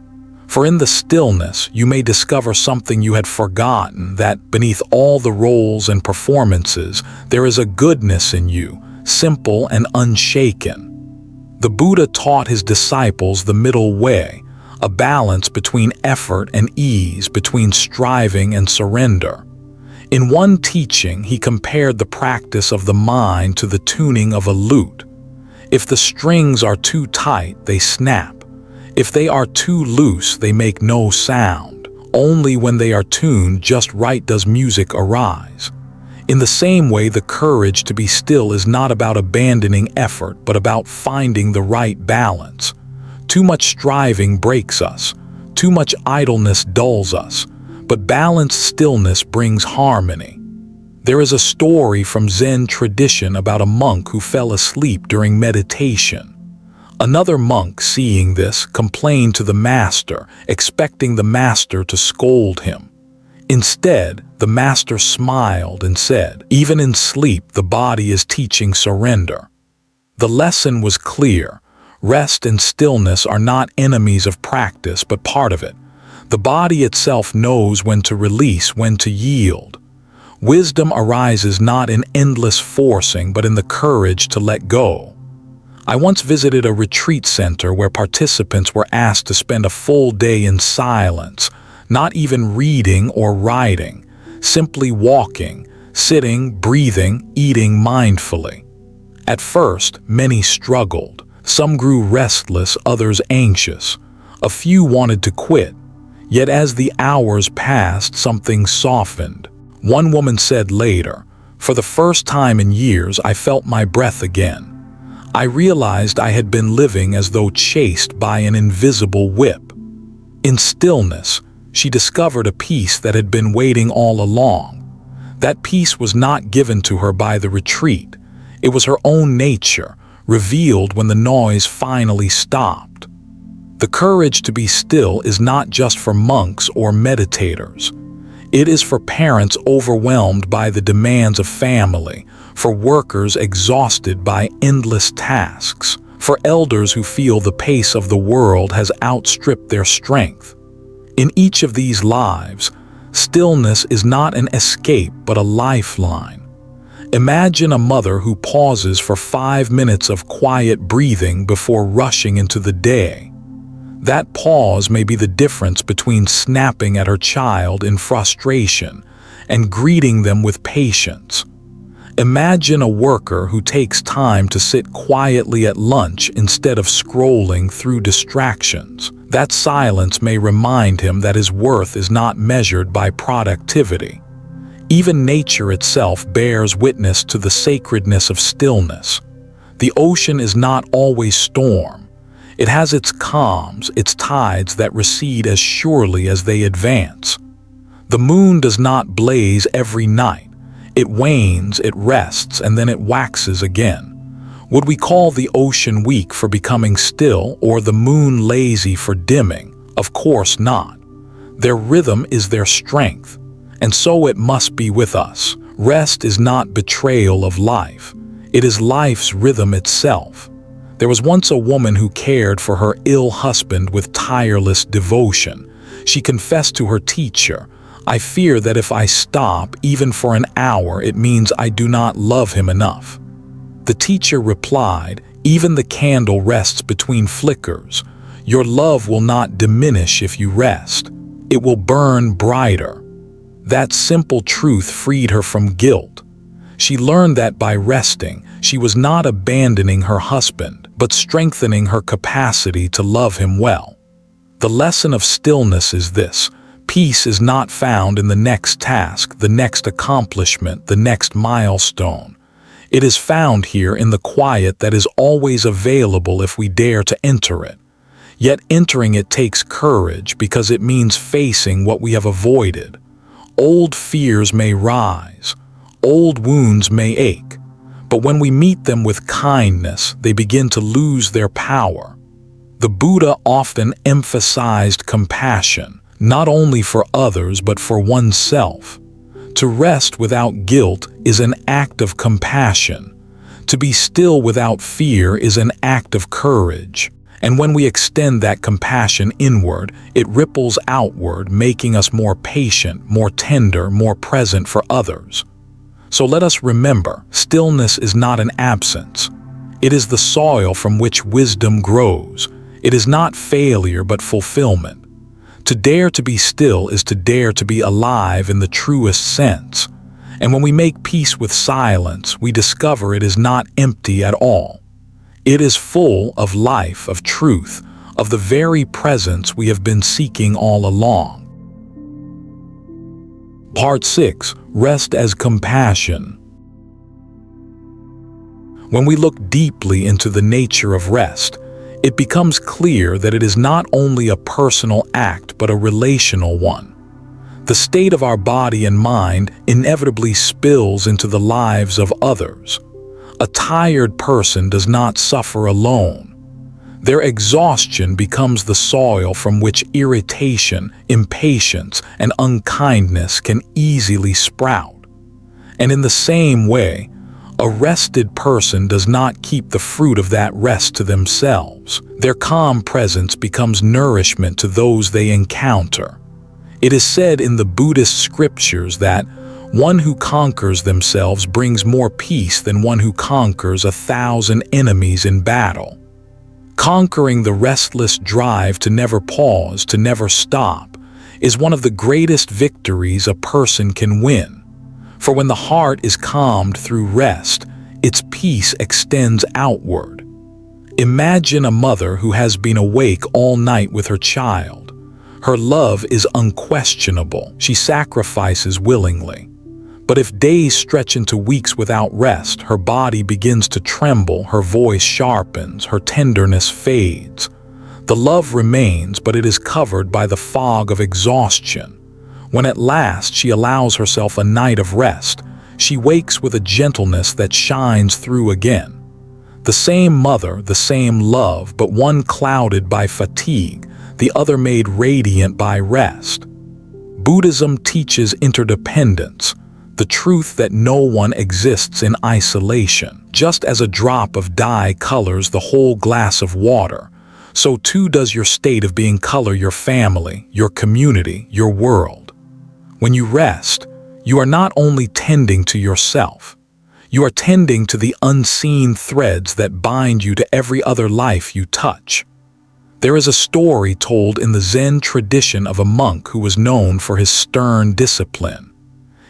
Speaker 1: For in the stillness, you may discover something you had forgotten, that beneath all the roles and performances, there is a goodness in you, simple and unshaken. The Buddha taught his disciples the middle way, a balance between effort and ease, between striving and surrender. In one teaching, he compared the practice of the mind to the tuning of a lute. If the strings are too tight, they snap. If they are too loose, they make no sound. Only when they are tuned just right does music arise. In the same way, the courage to be still is not about abandoning effort, but about finding the right balance. Too much striving breaks us. Too much idleness dulls us, but balanced stillness brings harmony. There is a story from Zen tradition about a monk who fell asleep during meditation. Another monk, seeing this, complained to the master, expecting the master to scold him. Instead, the master smiled and said, "Even in sleep, the body is teaching surrender." The lesson was clear. Rest and stillness are not enemies of practice, but part of it. The body itself knows when to release, when to yield. Wisdom arises not in endless forcing, but in the courage to let go. I once visited a retreat center where participants were asked to spend a full day in silence, not even reading or writing, simply walking, sitting, breathing, eating mindfully. At first, many struggled. Some grew restless, others anxious. A few wanted to quit. Yet as the hours passed, something softened. One woman said later, "For the first time in years, I felt my breath again. I realized I had been living as though chased by an invisible whip." In stillness, she discovered a peace that had been waiting all along. That peace was not given to her by the retreat. It was her own nature, revealed when the noise finally stopped. The courage to be still is not just for monks or meditators. It is for parents overwhelmed by the demands of family, for workers exhausted by endless tasks, for elders who feel the pace of the world has outstripped their strength. In each of these lives, stillness is not an escape but a lifeline. Imagine a mother who pauses for 5 minutes of quiet breathing before rushing into the day. That pause may be the difference between snapping at her child in frustration and greeting them with patience. Imagine a worker who takes time to sit quietly at lunch instead of scrolling through distractions. That silence may remind him that his worth is not measured by productivity. Even nature itself bears witness to the sacredness of stillness. The ocean is not always storm. It has its calms, its tides that recede as surely as they advance. The moon does not blaze every night. It wanes, it rests, and then it waxes again. Would we call the ocean weak for becoming still, or the moon lazy for dimming? Of course not. Their rhythm is their strength, and so it must be with us. Rest is not betrayal of life. It is life's rhythm itself. There was once a woman who cared for her ill husband with tireless devotion. She confessed to her teacher, "I fear that if I stop, even for an hour, it means I do not love him enough." The teacher replied, "Even the candle rests between flickers. Your love will not diminish if you rest. It will burn brighter." That simple truth freed her from guilt. She learned that by resting, she was not abandoning her husband, but strengthening her capacity to love him well. The lesson of stillness is this: peace is not found in the next task, the next accomplishment, the next milestone. It is found here in the quiet that is always available if we dare to enter it. Yet entering it takes courage because it means facing what we have avoided. Old fears may rise. Old wounds may ache, but when we meet them with kindness, they begin to lose their power. The Buddha often emphasized compassion, not only for others but for oneself. To rest without guilt is an act of compassion. To be still without fear is an act of courage. And when we extend that compassion inward, it ripples outward, making us more patient, more tender, more present for others. So let us remember, stillness is not an absence. It is the soil from which wisdom grows. It is not failure but fulfillment. To dare to be still is to dare to be alive in the truest sense. And when we make peace with silence, we discover it is not empty at all. It is full of life, of truth, of the very presence we have been seeking all along. Part 6. Rest as compassion. When we look deeply into the nature of rest, it becomes clear that it is not only a personal act but a relational one. The state of our body and mind inevitably spills into the lives of others. A tired person does not suffer alone. Their exhaustion becomes the soil from which irritation, impatience, and unkindness can easily sprout. And in the same way, a rested person does not keep the fruit of that rest to themselves. Their calm presence becomes nourishment to those they encounter. It is said in the Buddhist scriptures that one who conquers themselves brings more peace than one who conquers 1,000 enemies in battle. Conquering the restless drive to never pause, to never stop, is one of the greatest victories a person can win. For when the heart is calmed through rest, its peace extends outward. Imagine a mother who has been awake all night with her child. Her love is unquestionable. She sacrifices willingly. But if days stretch into weeks without rest, her body begins to tremble, her voice sharpens, her tenderness fades. The love remains, but it is covered by the fog of exhaustion. When at last she allows herself a night of rest, she wakes with a gentleness that shines through again. The same mother, the same love, but one clouded by fatigue, the other made radiant by rest. Buddhism teaches interdependence, the truth that no one exists in isolation. Just as a drop of dye colors the whole glass of water, so too does your state of being color your family, your community, your world. When you rest, you are not only tending to yourself, you are tending to the unseen threads that bind you to every other life you touch. There is a story told in the Zen tradition of a monk who was known for his stern discipline.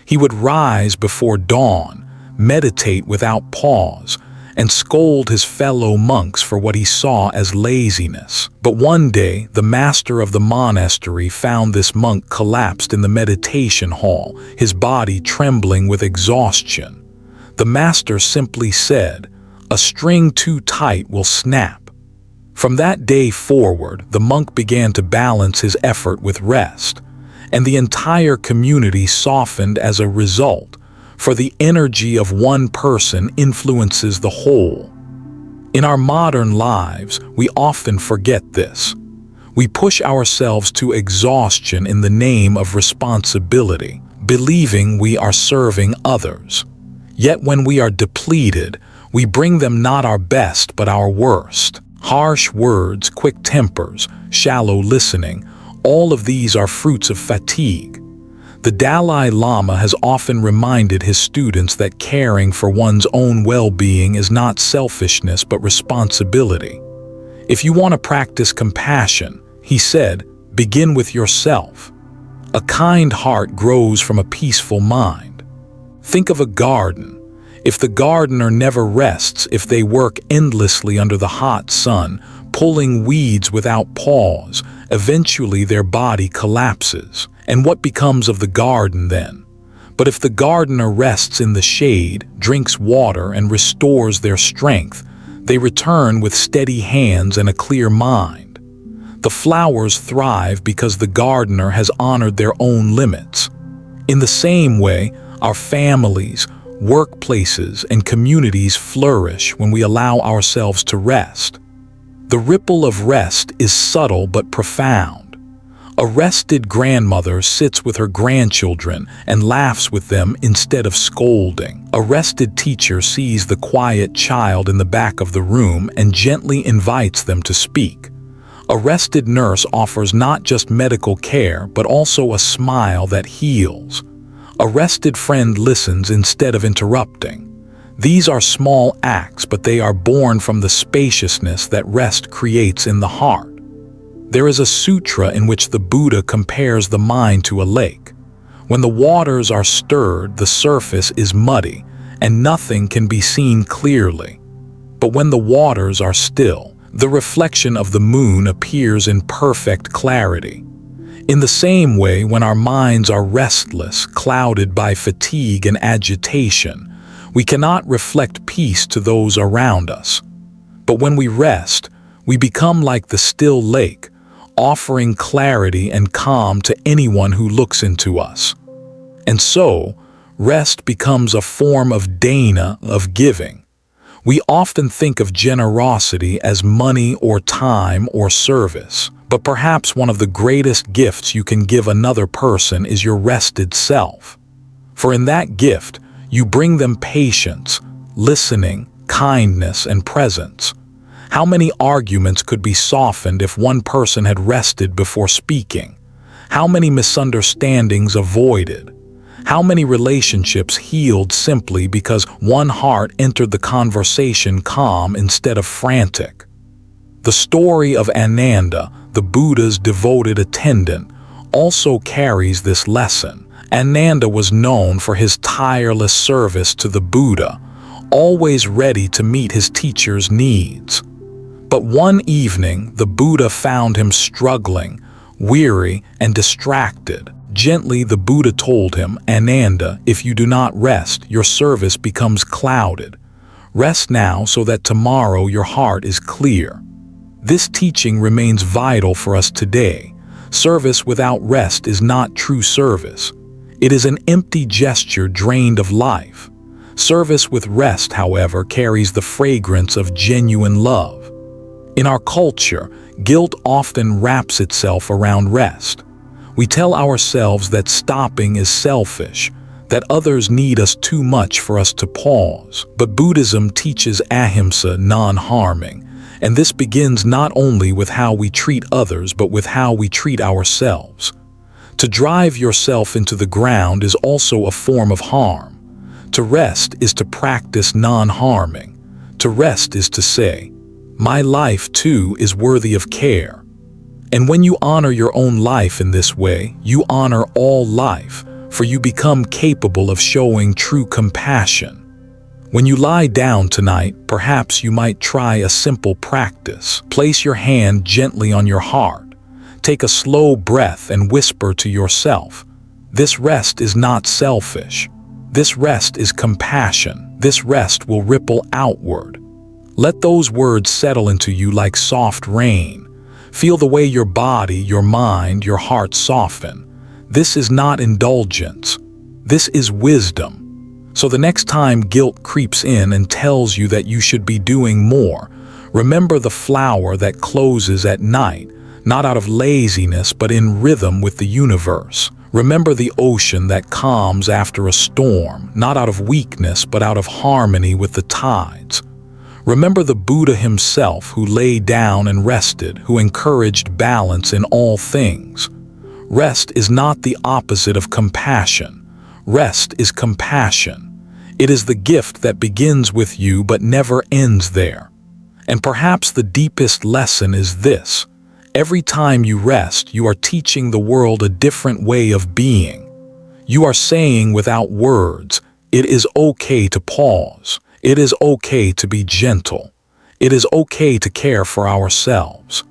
Speaker 1: He would rise before dawn, meditate without pause, and scold his fellow monks for what he saw as laziness. But one day, the master of the monastery found this monk collapsed in the meditation hall, his body trembling with exhaustion. The master simply said, "A string too tight will snap." From that day forward, the monk began to balance his effort with rest, and the entire community softened as a result, for the energy of one person influences the whole. In our modern lives, we often forget this. We push ourselves to exhaustion in the name of responsibility, believing we are serving others. Yet when we are depleted, we bring them not our best but our worst. Harsh words, quick tempers, shallow listening, all of these are fruits of fatigue. The Dalai Lama has often reminded his students that caring for one's own well-being is not selfishness but responsibility. If you want to practice compassion, he said, begin with yourself. A kind heart grows from a peaceful mind. Think of a garden. If the gardener never rests, if they work endlessly under the hot sun, pulling weeds without pause, eventually their body collapses. And what becomes of the garden then? But if the gardener rests in the shade, drinks water, and restores their strength, they return with steady hands and a clear mind. The flowers thrive because the gardener has honored their own limits. In the same way, our families, workplaces, and communities flourish when we allow ourselves to rest. The ripple of rest is subtle but profound. A rested grandmother sits with her grandchildren and laughs with them instead of scolding. A rested teacher sees the quiet child in the back of the room and gently invites them to speak. A rested nurse offers not just medical care but also a smile that heals. A rested friend listens instead of interrupting. These are small acts, but they are born from the spaciousness that rest creates in the heart. There is a sutra in which the Buddha compares the mind to a lake. When the waters are stirred, the surface is muddy, and nothing can be seen clearly. But when the waters are still, the reflection of the moon appears in perfect clarity. In the same way, when our minds are restless, clouded by fatigue and agitation, we cannot reflect peace to those around us. But when we rest, We become like the still lake, offering clarity and calm to anyone who looks into us. And so, rest becomes a form of dana, of giving. We often think of generosity as money or time or service, but perhaps one of the greatest gifts you can give another person is your rested self. For in that gift, you bring them patience, listening, kindness, and presence. How many arguments could be softened if one person had rested before speaking? How many misunderstandings avoided? How many relationships healed simply because one heart entered the conversation calm instead of frantic? The story of Ananda, the Buddha's devoted attendant, also carries this lesson. Ananda was known for his tireless service to the Buddha, always ready to meet his teacher's needs. But one evening, the Buddha found him struggling, weary, and distracted. Gently, the Buddha told him, "Ananda, if you do not rest, your service becomes clouded. Rest now so that tomorrow your heart is clear." This teaching remains vital for us today. Service without rest is not true service. It is an empty gesture drained of life. Service with rest, however, carries the fragrance of genuine love. In our culture, guilt often wraps itself around rest. We tell ourselves that stopping is selfish, that others need us too much for us to pause. But Buddhism teaches ahimsa, non-harming, and this begins not only with how we treat others but with how we treat ourselves. To drive yourself into the ground is also a form of harm. To rest is to practice non-harming. To rest is to say, "My life too is worthy of care." And when you honor your own life in this way, you honor all life, for you become capable of showing true compassion. When you lie down tonight, perhaps you might try a simple practice. Place your hand gently on your heart. Take a slow breath and whisper to yourself, "This rest is not selfish. This rest is compassion. This rest will ripple outward." Let those words settle into you like soft rain. Feel the way your body, your mind, your heart soften. This is not indulgence. This is wisdom. So the next time guilt creeps in and tells you that you should be doing more, remember the flower that closes at night, not out of laziness but in rhythm with the universe. Remember the ocean that calms after a storm, not out of weakness but out of harmony with the tides. Remember the Buddha himself who lay down and rested, who encouraged balance in all things. Rest is not the opposite of compassion. Rest is compassion. It is the gift that begins with you but never ends there. And perhaps the deepest lesson is this: every time you rest, you are teaching the world a different way of being. You are saying without words, it is okay to pause. It is okay to be gentle. It is okay to care for ourselves.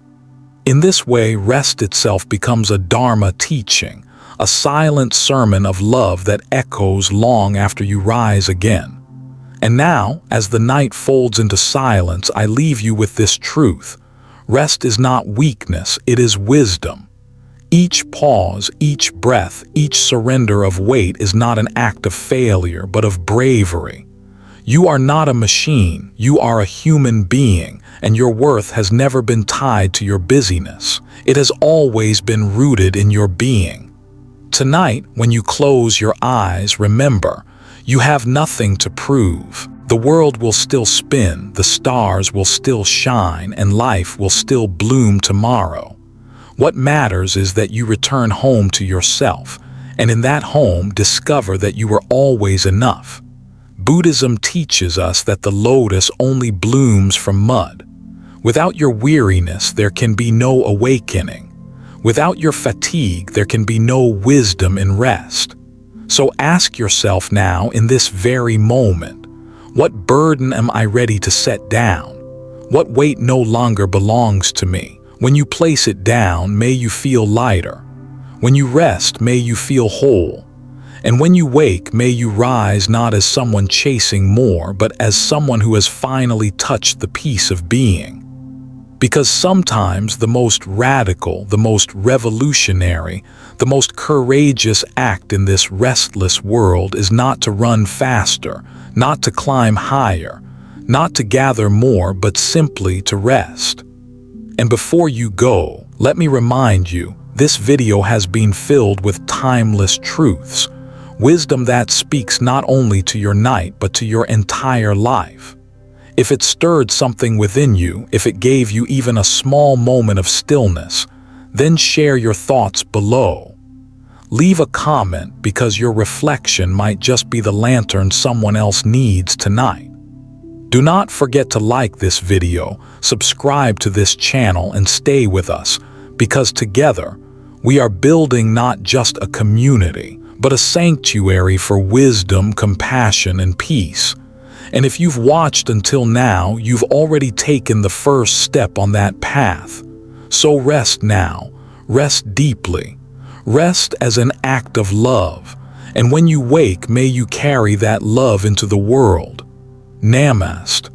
Speaker 1: In this way, rest itself becomes a Dharma teaching, a silent sermon of love that echoes long after you rise again. And now, as the night folds into silence, I leave you with this truth. Rest is not weakness, it is wisdom. Each pause, each breath, each surrender of weight is not an act of failure, but of bravery. You are not a machine, you are a human being, and your worth has never been tied to your busyness. It has always been rooted in your being. Tonight, when you close your eyes, remember, you have nothing to prove. The world will still spin, the stars will still shine, and life will still bloom tomorrow. What matters is that you return home to yourself, and in that home discover that you are always enough. Buddhism teaches us that the lotus only blooms from mud. Without your weariness, there can be no awakening. Without your fatigue, there can be no wisdom in rest. So ask yourself now, in this very moment, what burden am I ready to set down? What weight no longer belongs to me? When you place it down, may you feel lighter. When you rest, may you feel whole. And when you wake, may you rise not as someone chasing more, but as someone who has finally touched the peace of being. Because sometimes the most radical, the most revolutionary, the most courageous act in this restless world is not to run faster, not to climb higher, not to gather more, but simply to rest. And before you go, let me remind you, this video has been filled with timeless truths, wisdom that speaks not only to your night, but to your entire life. If it stirred something within you, if it gave you even a small moment of stillness, then share your thoughts below. Leave a comment, because your reflection might just be the lantern someone else needs tonight. Do not forget to like this video, subscribe to this channel, and stay with us, because together we are building not just a community, but a sanctuary for wisdom, compassion, and peace. And if you've watched until now, you've already taken the first step on that path. So rest now, rest deeply, rest as an act of love, and when you wake, may you carry that love into the world. Namaste.